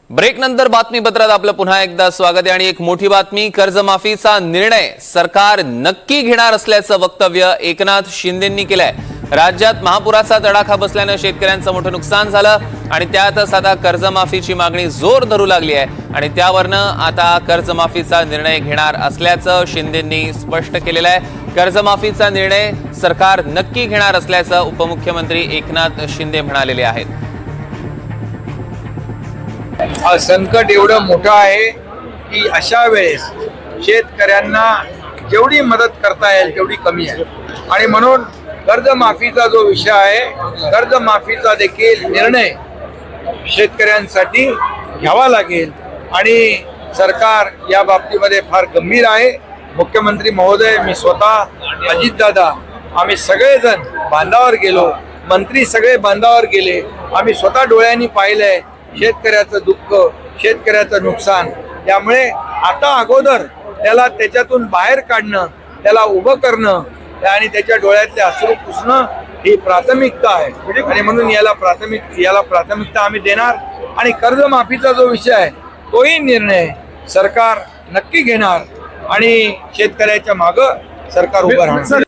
Break नंतर बातमीपत्रात आपलं पुन्हा एकदा स्वागत आहे आणि एक मोठी बातमी, कर्जमाफीचा निर्णय सरकार नक्की घेणार असल्याचं वक्तव्य एकनाथ शिंदेंनी केलंय। राज्यात महापुराचा तडाखा बसल्याने शेतकऱ्यांचं मोठं नुकसान झालं आणि त्यातच आता कर्जमाफीची मागणी जोर धरू लागली आहे आणि त्यावरनं आता कर्जमाफीचा निर्णय घेणार असल्याचं शिंदेंनी स्पष्ट केलेलं आहे। कर्जमाफीचा निर्णय सरकार नक्की घेणार असल्याचं उपमुख्यमंत्री एकनाथ शिंदे म्हणालेले आहेत। संकट एवढं मोठं आहे की अशा वेळेस शेतकऱ्यांना जेवढी मदत करता येईल तेवढी कमी आहे आणि म्हणून कर्जमाफीचा जो विषय आहे, कर्जमाफीचा देखील निर्णय शेतकऱ्यांसाठी घ्यावा लागेल आणि सरकार या बाबतीमध्ये फार गंभीर आहे। मुख्यमंत्री महोदय, मी स्वतः, अजितदादा, आम्ही सगळेजण बांधावर गेलो, मंत्री सगळे बांधावर गेले, आम्ही स्वतः डोळ्यांनी पाहिलंय शेतकऱ्याचं दुःख, शेतकऱ्याचं नुकसान। त्यामुळे आता अगोदर त्याला त्याच्यातून बाहेर काढणं, त्याला उभं करणं आणि त्याच्या डोळ्यातले अश्रू पुसणं ही प्राथमिकता आहे आणि म्हणून याला प्राथमिकता आम्ही देणार आणि कर्जमाफीचा जो विषय आहे तोही निर्णय सरकार नक्की घेणार आणि शेतकऱ्याच्या मागं सरकार उभं राहणार।